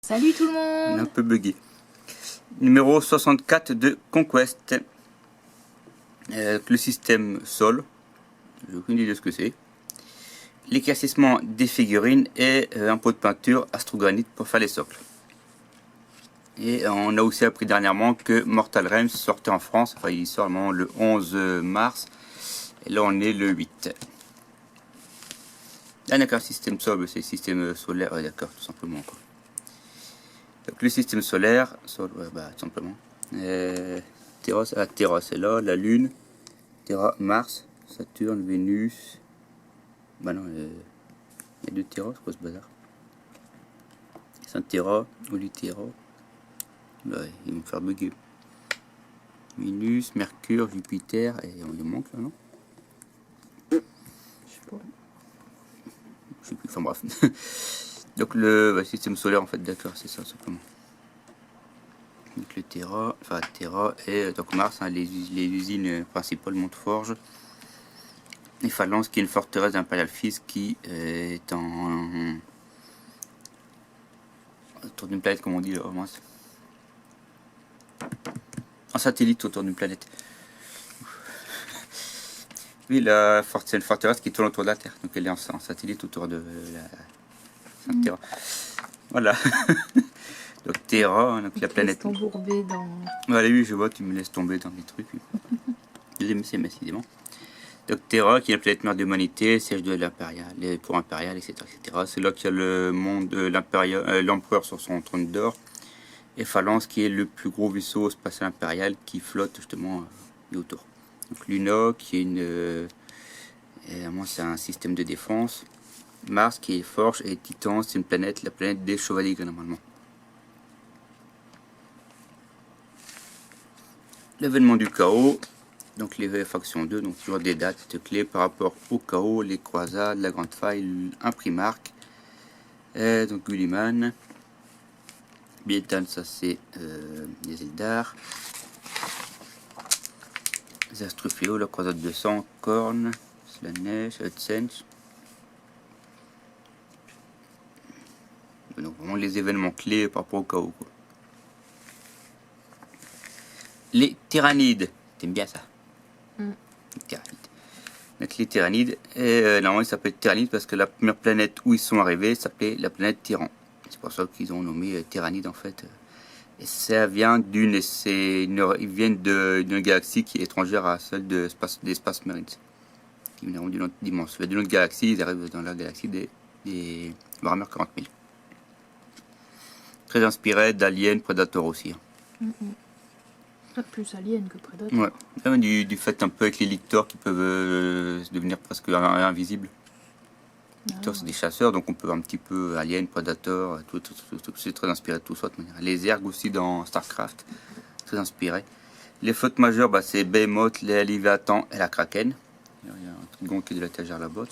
Salut tout le On est un monde. peu bugué. Numéro 64 de Conquest. Le système Sol. J'ai aucune idée de ce que c'est. L'éclaircissement des figurines et un pot de peinture astrogranite pour faire les socles. Et on a aussi appris dernièrement que Mortal Realms sortait en France. Enfin, il sort normalement le 11 mars. Et là, on est le 8. Ah d'accord, système Sol, c'est le système solaire. Ouais, d'accord, tout simplement, quoi. Donc le système solaire, ouais, bah, tout simplement. Terra, c'est là, la Lune, Terra, Mars, Saturne, Vénus. Bah non, il y a deux Terra, c'est quoi ce bazar? Saint-Terra, Olyterra. Bah, ils vont me faire bugger. Vénus, Mercure, Jupiter, et on y manque là, non? Je sais pas. Je sais plus, enfin bref. Donc le système solaire, en fait, d'accord, c'est ça, simplement. Donc le Terra, enfin Terra et donc Mars, hein, les usines principales Monteforge. Et Phalance qui est une forteresse d'Imperial Fist qui est autour d'une planète, comme on dit, en satellite autour d'une planète. Oui, c'est une forteresse qui tourne autour de la Terre, donc elle est en satellite autour de la Terra. Voilà. Donc Terra, donc la planète. T'embourber dans. Voilà, oui, je vois, tu me laisses tomber dans des trucs. C'est décidément. Donc Terra, qui est la planète mère de l'humanité, siège de l'impérial, les cours impériales, etc., etc. C'est là qu'il y a le monde de l'empereur sur son trône d'or. Et Phalance, qui est le plus gros vaisseau spatial impérial qui flotte justement autour. Donc Luna, qui est c'est un système de défense. Mars, qui est Forge, et Titan, c'est une planète, la planète des chevaliers gris normalement. L'événement du chaos. Donc les factions 2, donc toujours des dates clés par rapport au chaos, les croisades, la grande faille, un primarque. Donc Gulliman. Bietan, ça c'est les Eldar. Zastrufeo, la croisade de sang, Korn, Slanesh, Hudsense. Donc vraiment les événements clés par rapport au chaos, quoi. Les tyrannides, t'aimes bien ça? Les tyrannides. Donc les tyrannides, normalement ils s'appellent tyrannides parce que la première planète où ils sont arrivés s'appelait la planète Tyran. C'est pour ça qu'ils ont nommé tyrannide en fait. Et ça vient ils viennent d'une galaxie qui est étrangère à celle des Space Marines. Qui viennent d'une autre dimension. D'une autre galaxie, ils arrivent dans la galaxie des Warhammer 40 000. Très inspiré d'Alien, Predator aussi. Plus alien que Predator. Ouais. Même du fait un peu avec les lictors qui peuvent devenir presque invisibles. Les lictors, c'est des chasseurs, donc on peut un petit peu Alien, Predator, tout c'est très inspiré de tout ça de manière. Les ergs aussi dans Starcraft, très inspiré. Les flottes majeures, bah, c'est Behemoth, les Léviathan et la Kraken. Il y a un truc gonflé de la l'étagère là-bas.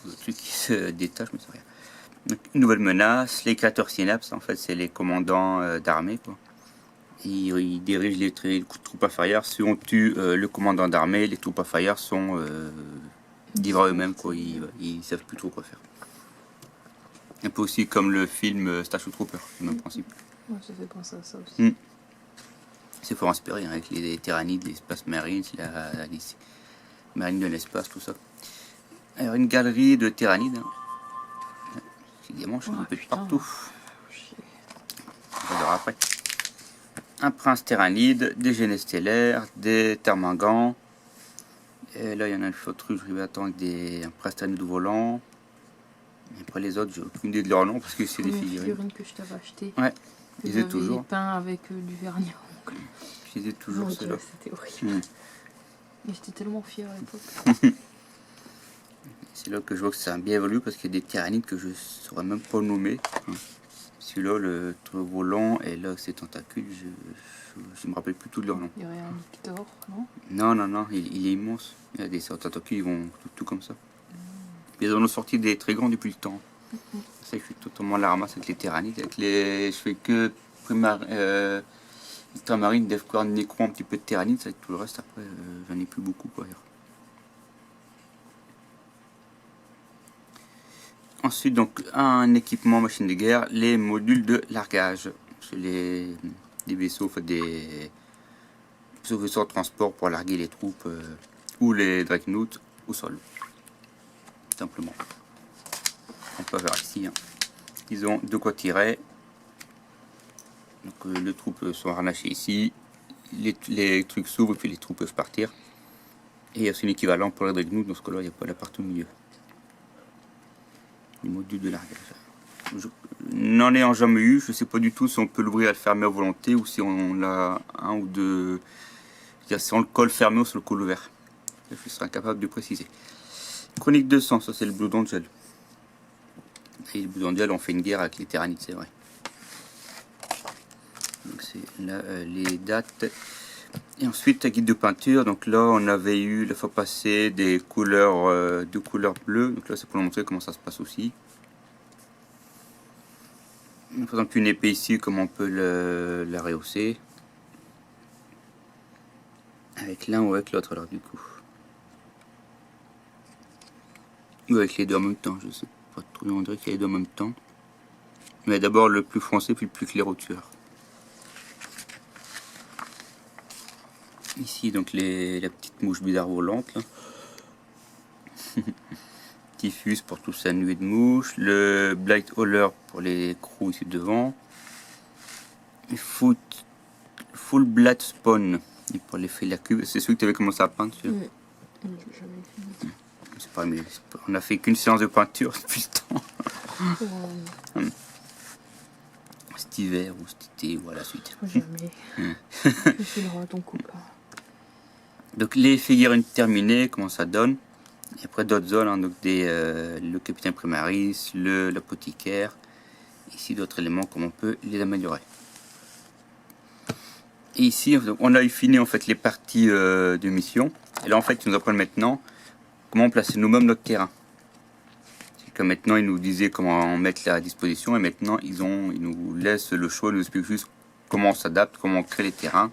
Le truc qui se détache, mais c'est rien. Donc, une nouvelle menace, les créateurs Synapse, en fait, c'est les commandants d'armée, quoi. Ils dirigent les troupes inférieures. Si on tue le commandant d'armée, les troupes inférieures sont livrées à eux-mêmes, quoi. Ils savent plus trop quoi faire. Un peu aussi comme le film Starship Trooper, le même principe. Ouais, ça fait penser à ça aussi. C'est fort inspiré, hein, avec les tyrannides, les Space Marines, les marines de l'espace, tout ça. Alors, une galerie de tyrannides. Hein. C'est des manches un peu de partout. On verra après. Un prince tyrannide, des génies stellaires, des termingans. Et là, il y en a une autruche, je vais attendre avec un prince tyrannide volant. Et après les autres, j'ai aucune idée de leur nom parce que c'est des figurines. Que je t'avais acheté. Ouais, je les ai toujours. peint avec du vernis. Je les ai toujours, ceux-là. C'était horrible. Mais j'étais tellement fière à l'époque. C'est là que je vois que ça a bien évolué parce qu'il y a des tyrannides que je ne saurais même pas nommer. Celui-là, le truc volant, et là, ces tentacules, je me rappelle plus tout de leur nom. Il y aurait un Victor, non? Non, il est immense. Il y a des tentacules, ils vont tout comme ça. Ils en ont sorti des très grands depuis le temps. Ça, je suis totalement à la ramasse avec les tyrannides. Je fais que ultramarine, Defcorn, Necro, un petit peu de tyrannide. Avec tout le reste, après, j'en ai plus beaucoup, quoi. Ensuite, donc, un équipement machine de guerre, les modules de largage. C'est des vaisseaux, en fait, des vaisseaux de transport pour larguer les troupes ou les dreadnoughts au sol. Simplement. On peut voir ici. Hein. Ils ont de quoi tirer. Donc, les troupes sont harnachées ici. Les trucs s'ouvrent et puis les troupes peuvent partir. Et il y a aussi un équivalent pour les dreadnoughts. Dans ce cas-là, il n'y a pas la partie au milieu. Les modules de largage. N'en ayant jamais eu, je ne sais pas du tout si on peut l'ouvrir et le fermer à volonté ou si on l'a un ou deux. Si on le colle fermé ou si on le colle ouvert. Je serai incapable de préciser. Chronique 200, ça c'est le Blood Angel. Et le Blood Angel, on fait une guerre avec les Tyranides, c'est vrai. Donc c'est là les dates. Et ensuite, la guide de peinture. Donc là, on avait eu la fois passée des couleurs, deux couleurs bleues. Donc là, c'est pour vous montrer comment ça se passe aussi. Par exemple, une épée ici, comment on peut la rehausser. Avec l'un ou avec l'autre, alors du coup. Ou avec les deux en même temps, je sais pas trop. On dirait qu'il y a les deux en même temps. Mais d'abord le plus foncé, puis le plus clair au tueur. Ici, donc la petite mouche bizarre volante. Diffuse pour tout ça, nuée de mouches. Le Blight Hauler pour les crews ici devant. Et Full Blood Spawn pour l'effet de la cube. C'est celui que tu avais commencé à peindre, celui-là. C'est pas, mais on a fait qu'une séance de peinture depuis le temps. Cet hiver ou cet été ou à la suite. Jamais. Je suis le ton copain. Donc les figurines terminées, comment ça donne. Et après d'autres zones, hein, donc le capitaine primaris, l'apothicaire. Ici d'autres éléments, comment on peut les améliorer. Et ici, on a eu fini en fait les parties de mission. Et là en fait, ils nous apprennent maintenant comment placer nous-mêmes notre terrain. C'est que maintenant, ils nous disaient comment mettre à disposition. Et maintenant, ils nous laissent le choix, ils nous expliquent juste comment on s'adapte, comment on crée les terrains.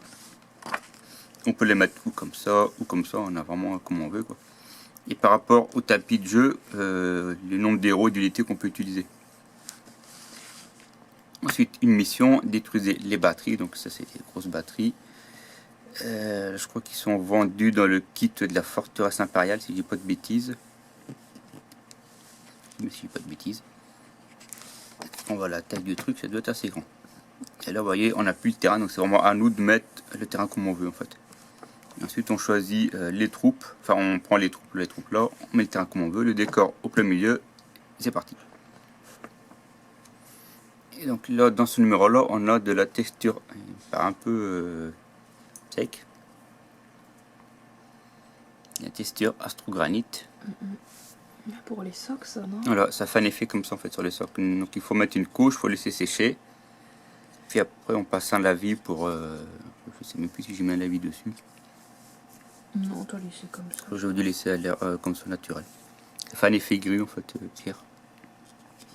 On peut les mettre ou comme ça, on a vraiment comme on veut, quoi. Et par rapport au tapis de jeu, le nombre d'héros et d'unités qu'on peut utiliser. Ensuite, une mission, détruisez les batteries, donc ça c'est des grosses batteries. Je crois qu'ils sont vendus dans le kit de la forteresse impériale, si je dis pas de bêtises. Mais si je dis pas de bêtises. On voit la taille du truc, ça doit être assez grand. Et là, vous voyez, on n'a plus le terrain, donc c'est vraiment à nous de mettre le terrain comme on veut en fait. Ensuite, on choisit les troupes, enfin on prend les troupes là, on met le terrain comme on veut, le décor au plein milieu, et c'est parti. Et donc là, dans ce numéro-là, on a de la texture un peu sec. La texture astrogranite. Pour les socks, ça, non? Voilà, ça fait un effet comme ça en fait sur les socles. Donc il faut mettre une couche, il faut laisser sécher. Puis après, on passe un lavis pour... je sais même plus si j'ai mis un lavis dessus. Non, toi laisser comme ça. J'aurais dû laisser à l'air comme ça naturel. Ça fait un effet gris en fait, tiers.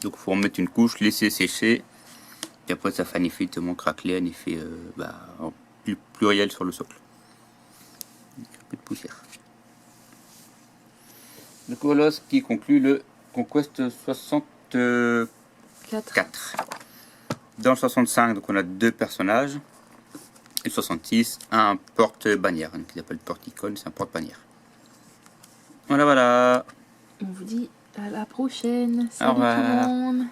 Donc il faut en mettre une couche, laisser sécher. Et après ça fait un effet tellement craquelé, un effet pluriel sur le socle. Un peu de poussière. Donc voilà ce qui conclut le Conquest 64. Dans le 65, donc on a deux personnages. Et le 66, un porte-bannière, qui s'appelle porte-icône, c'est un porte-bannière. Voilà, voilà. On vous dit à la prochaine. Au revoir. Salut tout le monde.